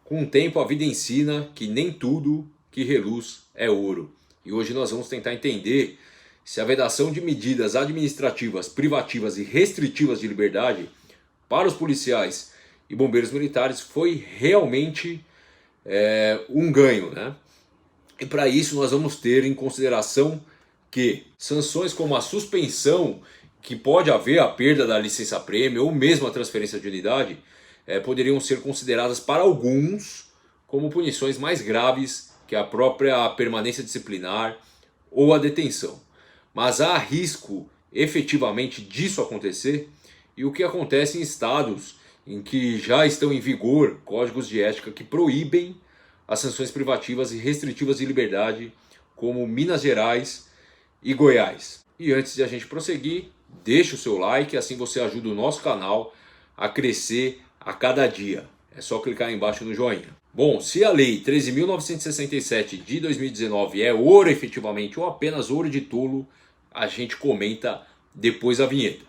Com o tempo, a vida ensina que nem tudo que reluz é ouro. E hoje nós vamos tentar entender se a vedação de medidas administrativas, privativas e restritivas de liberdade para os policiais e bombeiros militares foi realmente um ganho, né? E para isso nós vamos ter em consideração que sanções como a suspensão, que pode haver a perda da licença-prêmio ou mesmo a transferência de unidade, poderiam ser consideradas para alguns como punições mais graves que a própria permanência disciplinar ou a detenção. Mas há risco efetivamente disso acontecer, e o que acontece em estados em que já estão em vigor códigos de ética que proíbem as sanções privativas e restritivas de liberdade, como Minas Gerais e Goiás. E antes de a gente prosseguir, deixe o seu like, assim você ajuda o nosso canal a crescer a cada dia. É só clicar aí embaixo no joinha. Bom, se a Lei 13.967 de 2019 é ouro efetivamente ou apenas ouro de tolo, a gente comenta depois da vinheta.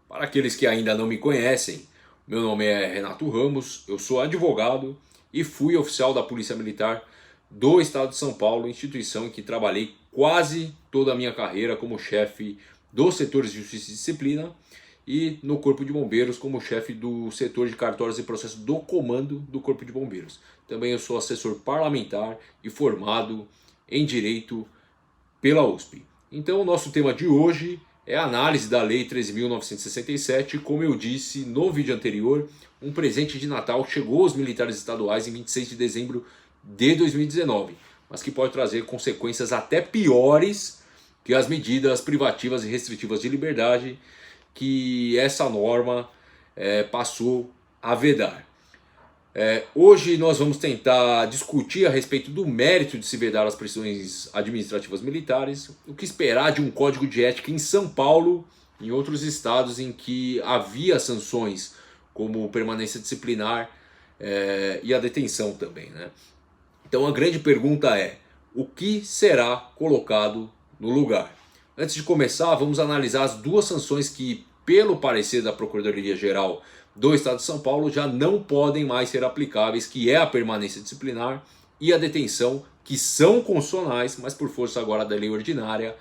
Para aqueles que ainda não me conhecem, meu nome é Renato Ramos, eu sou advogado e fui oficial da Polícia Militar do Estado de São Paulo, instituição em que trabalhei quase toda a minha carreira como chefe dos setores de Justiça e Disciplina e no Corpo de Bombeiros como chefe do setor de cartórios e processos do comando do Corpo de Bombeiros. Também eu sou assessor parlamentar e formado em Direito pela USP. Então o nosso tema de hoje é a análise da Lei 13.967. Como eu disse no vídeo anterior, um presente de Natal chegou aos militares estaduais em 26 de dezembro de 2019, mas que pode trazer consequências até piores que as medidas privativas e restritivas de liberdade que essa norma passou a vedar. Hoje nós vamos tentar discutir a respeito do mérito de se vedar as prisões administrativas militares, o que esperar de um código de ética em São Paulo e em outros estados em que havia sanções como permanência disciplinar e a detenção também, né? Então a grande pergunta é: o que será colocado no lugar? Antes de começar, vamos analisar as duas sanções que, pelo parecer da Procuradoria-Geral do Estado de São Paulo, já não podem mais ser aplicáveis, que é a permanência disciplinar e a detenção, que são constitucionais, mas por força agora da lei ordinária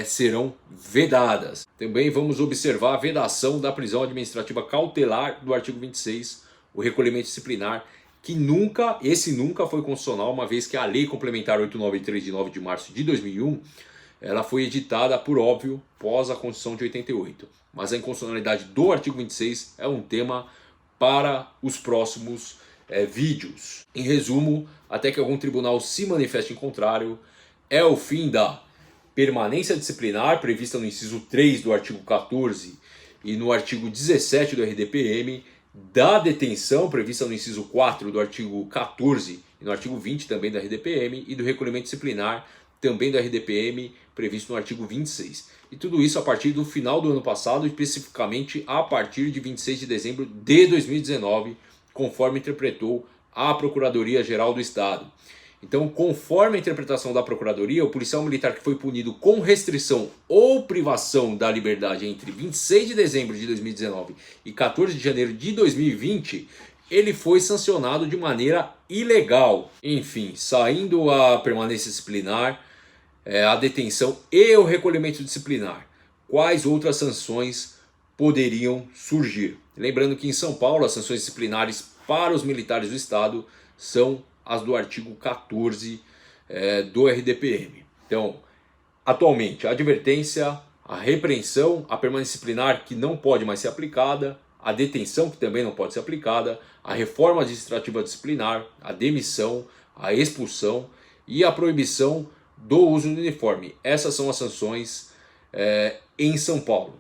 serão vedadas. Também vamos observar a vedação da prisão administrativa cautelar do artigo 26, o recolhimento disciplinar, que esse nunca foi constitucional, uma vez que a Lei Complementar 893 de 9 de março de 2001, ela foi editada, por óbvio, pós a Constituição de 88. Mas a inconstitucionalidade do artigo 26 é um tema para os próximos vídeos. Em resumo, até que algum tribunal se manifeste em contrário, é o fim da permanência disciplinar prevista no inciso 3 do artigo 14 e no artigo 17 do RDPM, da detenção prevista no inciso 4 do artigo 14 e no artigo 20 também da RDPM, e do recolhimento disciplinar também do RDPM, previsto no artigo 26. E tudo isso a partir do final do ano passado, especificamente a partir de 26 de dezembro de 2019, conforme interpretou a Procuradoria-Geral do Estado. Então, conforme a interpretação da Procuradoria, o policial militar que foi punido com restrição ou privação da liberdade entre 26 de dezembro de 2019 e 14 de janeiro de 2020, ele foi sancionado de maneira ilegal. Enfim, saindo a permanência disciplinar, a detenção e o recolhimento disciplinar, quais outras sanções poderiam surgir? Lembrando que em São Paulo as sanções disciplinares para os militares do Estado são as do artigo 14 do RDPM. Então, atualmente, a advertência, a repreensão, a permanência disciplinar, que não pode mais ser aplicada, a detenção, que também não pode ser aplicada, a reforma administrativa disciplinar, a demissão, a expulsão e a proibição do uso do uniforme. Essas são as sanções em São Paulo.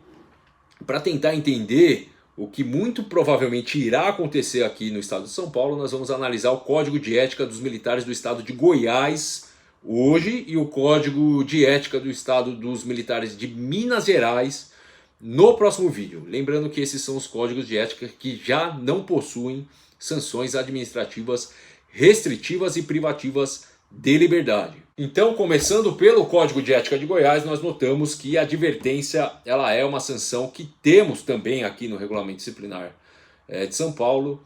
Para tentar entender o que muito provavelmente irá acontecer aqui no estado de São Paulo, nós vamos analisar o Código de Ética dos Militares do Estado de Goiás hoje e o Código de Ética do Estado dos Militares de Minas Gerais no próximo vídeo. Lembrando que esses são os códigos de ética que já não possuem sanções administrativas restritivas e privativas de liberdade. Então, começando pelo Código de Ética de Goiás, nós notamos que a advertência ela é uma sanção que temos também aqui no Regulamento Disciplinar de São Paulo,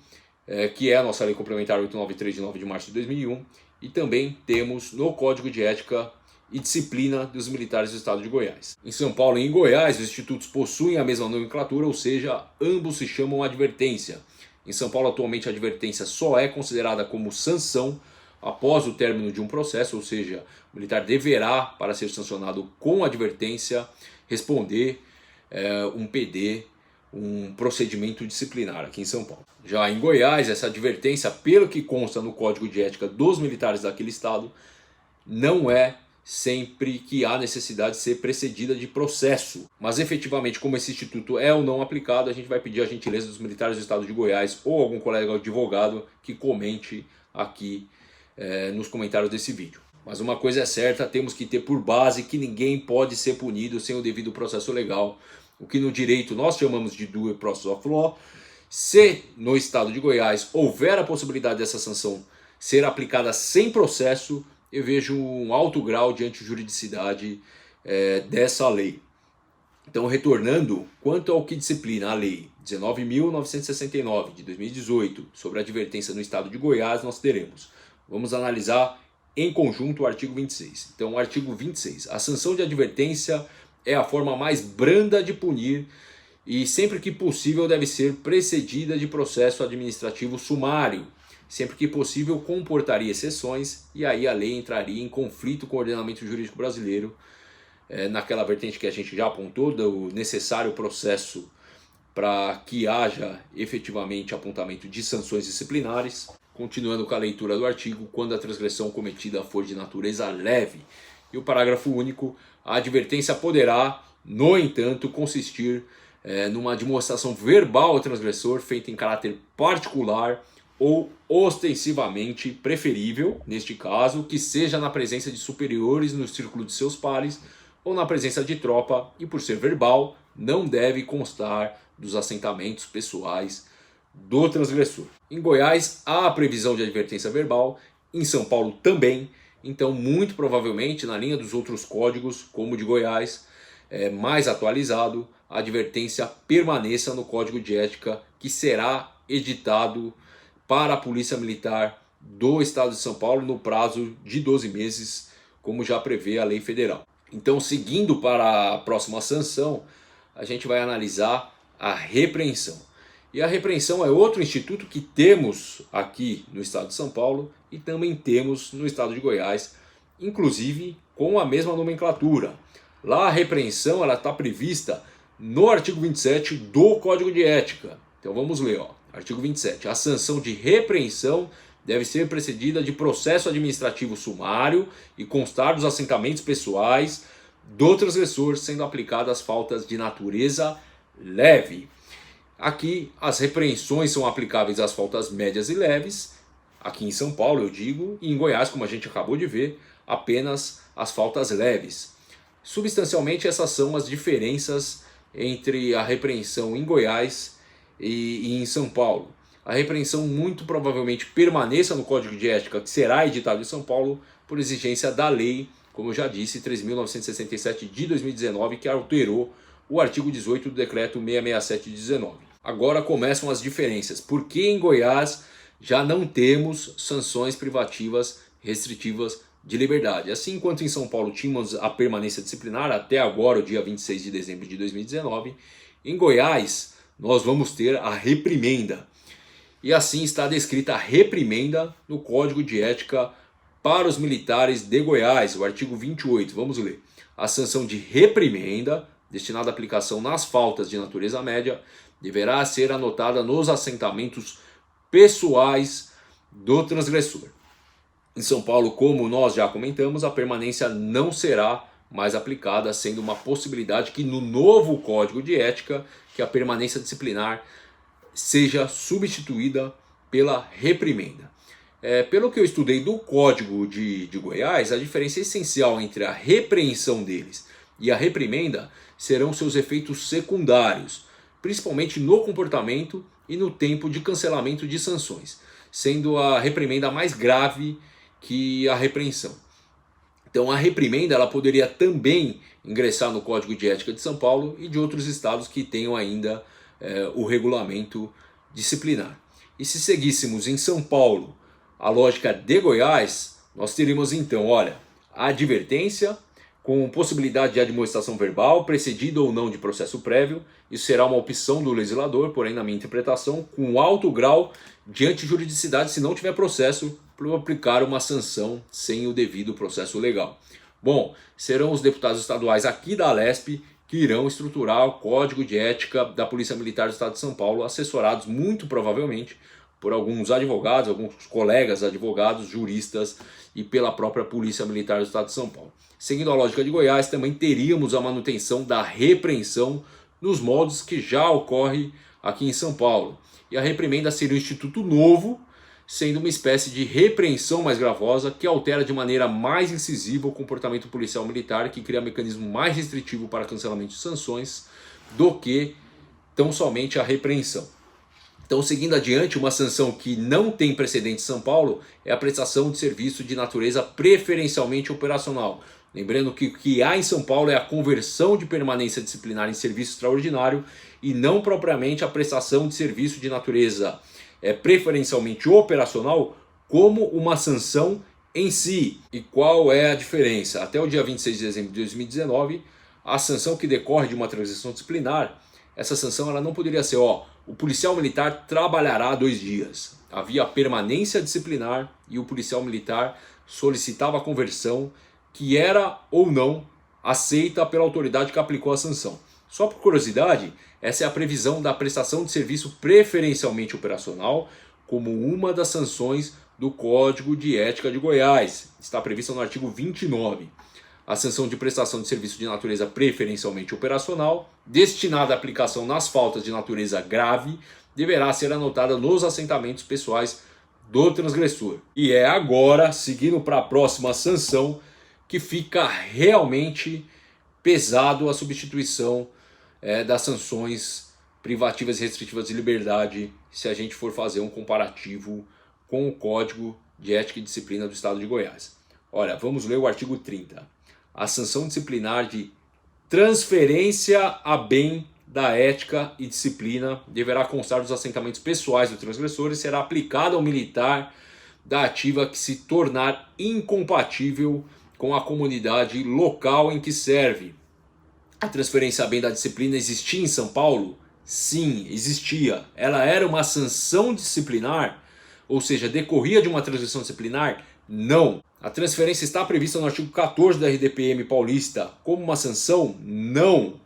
que é a nossa Lei Complementar 893 de 9 de março de 2001, e também temos no Código de Ética e Disciplina dos Militares do Estado de Goiás. Em São Paulo e em Goiás, os institutos possuem a mesma nomenclatura, ou seja, ambos se chamam advertência. Em São Paulo, atualmente, a advertência só é considerada como sanção após o término de um processo, ou seja, o militar deverá, para ser sancionado com advertência, responder um PD, um procedimento disciplinar aqui em São Paulo. Já em Goiás, essa advertência, pelo que consta no Código de Ética dos Militares daquele estado, não é sempre que há necessidade de ser precedida de processo. Mas efetivamente, como esse instituto é ou não aplicado, a gente vai pedir a gentileza dos militares do estado de Goiás ou algum colega advogado que comente aqui nos comentários desse vídeo. Mas uma coisa é certa, temos que ter por base que ninguém pode ser punido sem o devido processo legal, o que no direito nós chamamos de due process of law. Se no estado de Goiás houver a possibilidade dessa sanção ser aplicada sem processo, eu vejo um alto grau de antijuridicidade dessa lei. Então, retornando, quanto ao que disciplina a Lei 19.969 de 2018 sobre a advertência no estado de Goiás, nós teremos. Vamos analisar em conjunto o artigo 26. Então, o artigo 26. A sanção de advertência é a forma mais branda de punir e sempre que possível deve ser precedida de processo administrativo sumário. Sempre que possível comportaria exceções e aí a lei entraria em conflito com o ordenamento jurídico brasileiro, naquela vertente que a gente já apontou, do necessário processo para que haja efetivamente apontamento de sanções disciplinares. Continuando com a leitura do artigo, quando a transgressão cometida for de natureza leve. E o parágrafo único, a advertência poderá, no entanto, consistir numa demonstração verbal ao transgressor feita em caráter particular ou ostensivamente preferível, neste caso, que seja na presença de superiores no círculo de seus pares ou na presença de tropa e, por ser verbal, não deve constar dos assentamentos pessoais do transgressor. Em Goiás há a previsão de advertência verbal, em São Paulo também, então muito provavelmente na linha dos outros códigos, como o de Goiás, mais atualizado, a advertência permaneça no Código de Ética que será editado para a Polícia Militar do Estado de São Paulo no prazo de 12 meses, como já prevê a lei federal. Então, seguindo para a próxima sanção, a gente vai analisar a repreensão. E a repreensão é outro instituto que temos aqui no estado de São Paulo e também temos no estado de Goiás, inclusive com a mesma nomenclatura. Lá a repreensão está prevista no artigo 27 do Código de Ética. Então vamos ler, artigo 27. A sanção de repreensão deve ser precedida de processo administrativo sumário e constar dos assentamentos pessoais do transgressor, sendo aplicadas faltas de natureza leve. Aqui as repreensões são aplicáveis às faltas médias e leves, aqui em São Paulo eu digo, e em Goiás, como a gente acabou de ver, apenas as faltas leves. Substancialmente essas são as diferenças entre a repreensão em Goiás e em São Paulo. A repreensão muito provavelmente permaneça no Código de Ética, que será editado em São Paulo por exigência da lei, como eu já disse, 3.967 de 2019, que alterou o artigo 18 do decreto 667 de 19. Agora começam as diferenças. Por que em Goiás já não temos sanções privativas restritivas de liberdade? Assim quanto em São Paulo tínhamos a permanência disciplinar até agora, o dia 26 de dezembro de 2019, em Goiás nós vamos ter a reprimenda. E assim está descrita a reprimenda no Código de Ética para os militares de Goiás, o artigo 28. Vamos ler. A sanção de reprimenda, destinada à aplicação nas faltas de natureza média, deverá ser anotada nos assentamentos pessoais do transgressor. Em São Paulo, como nós já comentamos, a permanência não será mais aplicada, sendo uma possibilidade que no novo Código de Ética, que a permanência disciplinar seja substituída pela reprimenda. Pelo que eu estudei do Código de Goiás, a diferença essencial entre a repreensão deles e a reprimenda serão seus efeitos secundários, principalmente no comportamento e no tempo de cancelamento de sanções, sendo a reprimenda mais grave que a repreensão. Então a reprimenda ela poderia também ingressar no Código de Ética de São Paulo e de outros estados que tenham ainda o regulamento disciplinar. E se seguíssemos em São Paulo a lógica de Goiás, nós teríamos então, olha, a advertência com possibilidade de admoestação verbal, precedida ou não de processo prévio. Isso será uma opção do legislador, porém na minha interpretação, com alto grau de antijuridicidade se não tiver processo para aplicar uma sanção sem o devido processo legal. Bom, serão os deputados estaduais aqui da Alesp que irão estruturar o Código de Ética da Polícia Militar do Estado de São Paulo, assessorados muito provavelmente por alguns advogados, alguns colegas advogados, juristas e pela própria Polícia Militar do Estado de São Paulo. Seguindo a lógica de Goiás, também teríamos a manutenção da repreensão nos moldes que já ocorre aqui em São Paulo. E a reprimenda seria um instituto novo, sendo uma espécie de repreensão mais gravosa que altera de maneira mais incisiva o comportamento policial militar, que cria um mecanismo mais restritivo para cancelamento de sanções do que tão somente a repreensão. Então, seguindo adiante, uma sanção que não tem precedente em São Paulo é a prestação de serviço de natureza preferencialmente operacional. Lembrando que o que há em São Paulo é a conversão de permanência disciplinar em serviço extraordinário e não propriamente a prestação de serviço de natureza preferencialmente operacional como uma sanção em si. E qual é a diferença? Até o dia 26 de dezembro de 2019, a sanção que decorre de uma transação disciplinar, essa sanção ela não poderia ser, o policial militar trabalhará 2 dias. Havia permanência disciplinar e o policial militar solicitava a conversão que era ou não aceita pela autoridade que aplicou a sanção. Só por curiosidade, essa é a previsão da prestação de serviço preferencialmente operacional como uma das sanções do Código de Ética de Goiás. Está prevista no artigo 29. A sanção de prestação de serviço de natureza preferencialmente operacional, destinada à aplicação nas faltas de natureza grave, deverá ser anotada nos assentamentos pessoais do transgressor. E é agora, seguindo para a próxima sanção, que fica realmente pesado a substituição das sanções privativas e restritivas de liberdade, se a gente for fazer um comparativo com o Código de Ética e Disciplina do Estado de Goiás. Olha, vamos ler o artigo 30. A sanção disciplinar de transferência a bem da ética e disciplina deverá constar dos assentamentos pessoais do transgressor e será aplicada ao militar da ativa que se tornar incompatível com a comunidade local em que serve. A transferência a bem da disciplina existia em São Paulo? Sim, existia. Ela era uma sanção disciplinar? Ou seja, decorria de uma transgressão disciplinar? Não. A transferência está prevista no artigo 14 da RDPM paulista como uma sanção? Não.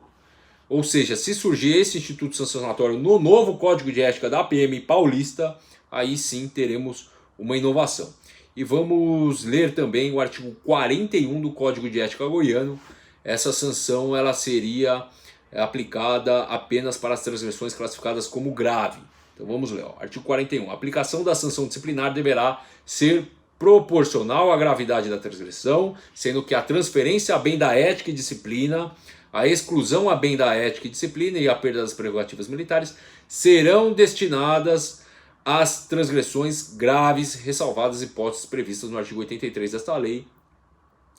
Ou seja, se surgir esse instituto sancionatório no novo Código de Ética da PM paulista, aí sim teremos uma inovação. E vamos ler também o artigo 41 do Código de Ética goiano. Essa sanção ela seria aplicada apenas para as transgressões classificadas como grave. Então vamos ler. Artigo 41. A aplicação da sanção disciplinar deverá ser proporcional à gravidade da transgressão, sendo que a transferência a bem da ética e disciplina, a exclusão a bem da ética e disciplina e a perda das prerrogativas militares serão destinadas às transgressões graves, ressalvadas hipóteses previstas no artigo 83 desta lei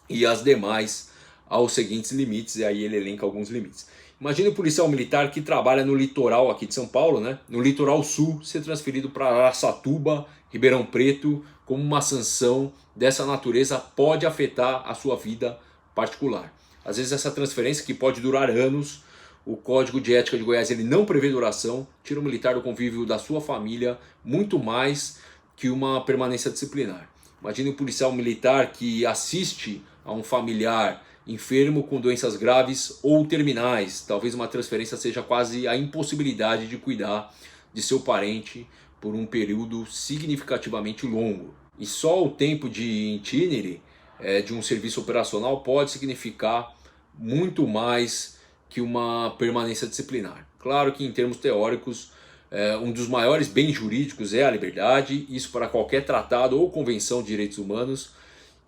e as demais aos seguintes limites, e aí ele elenca alguns limites. Imagine o policial militar que trabalha no litoral aqui de São Paulo, no litoral sul, ser transferido para Araçatuba, Ribeirão Preto, como uma sanção dessa natureza pode afetar a sua vida particular. Às vezes essa transferência, que pode durar anos, o Código de Ética de Goiás ele não prevê duração, tira o militar do convívio da sua família, muito mais que uma permanência disciplinar. Imagine um policial militar que assiste a um familiar enfermo com doenças graves ou terminais. Talvez uma transferência seja quase a impossibilidade de cuidar de seu parente por um período significativamente longo. E só o tempo de itinerary de um serviço operacional pode significar muito mais que uma permanência disciplinar. Claro que em termos teóricos, um dos maiores bens jurídicos é a liberdade, isso para qualquer tratado ou convenção de direitos humanos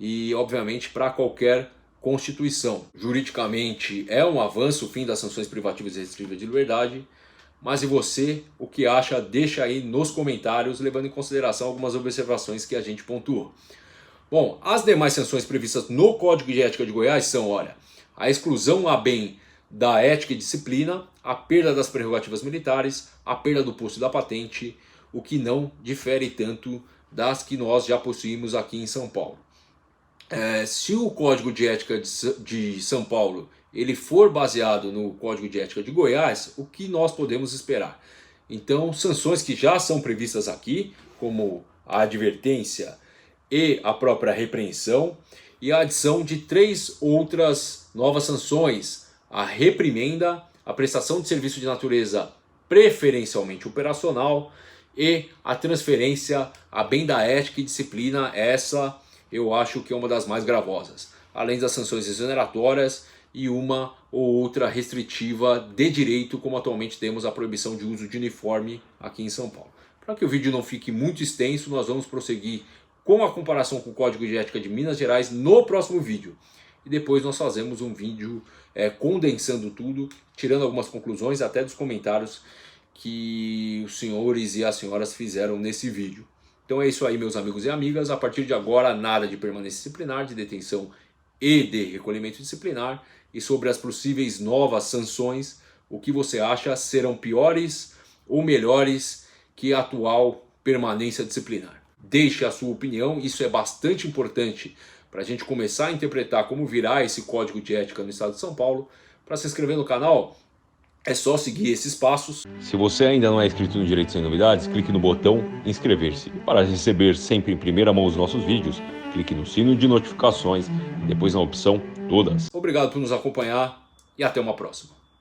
e obviamente para qualquer Constituição. Juridicamente é um avanço o fim das sanções privativas e restritivas de liberdade, mas e você, o que acha? Deixa aí nos comentários, levando em consideração algumas observações que a gente pontuou. Bom, as demais sanções previstas no Código de Ética de Goiás são, olha, a exclusão a bem da ética e disciplina, a perda das prerrogativas militares, a perda do posto e da patente, o que não difere tanto das que nós já possuímos aqui em São Paulo. Se o Código de Ética de São Paulo ele for baseado no Código de Ética de Goiás, o que nós podemos esperar? Então, sanções que já são previstas aqui, como a advertência e a própria repreensão, e a adição de 3 outras novas sanções: a reprimenda, a prestação de serviço de natureza preferencialmente operacional e a transferência a bem da ética e disciplina. Essa eu acho que é uma das mais gravosas, além das sanções exoneratórias e uma ou outra restritiva de direito, como atualmente temos a proibição de uso de uniforme aqui em São Paulo. Para que o vídeo não fique muito extenso, nós vamos prosseguir com a comparação com o Código de Ética de Minas Gerais no próximo vídeo. E depois nós fazemos um vídeo condensando tudo, tirando algumas conclusões até dos comentários que os senhores e as senhoras fizeram nesse vídeo. Então é isso aí, meus amigos e amigas. A partir de agora, nada de permanência disciplinar, de detenção e de recolhimento disciplinar. E sobre as possíveis novas sanções, o que você acha, serão piores ou melhores que a atual permanência disciplinar? Deixe a sua opinião, isso é bastante importante para a gente começar a interpretar como virá esse Código de Ética no Estado de São Paulo. Para se inscrever no canal, é só seguir esses passos. Se você ainda não é inscrito no Direito Sem Novidades, clique no botão inscrever-se. E para receber sempre em primeira mão os nossos vídeos, clique no sino de notificações e depois na opção todas. Obrigado por nos acompanhar e até uma próxima.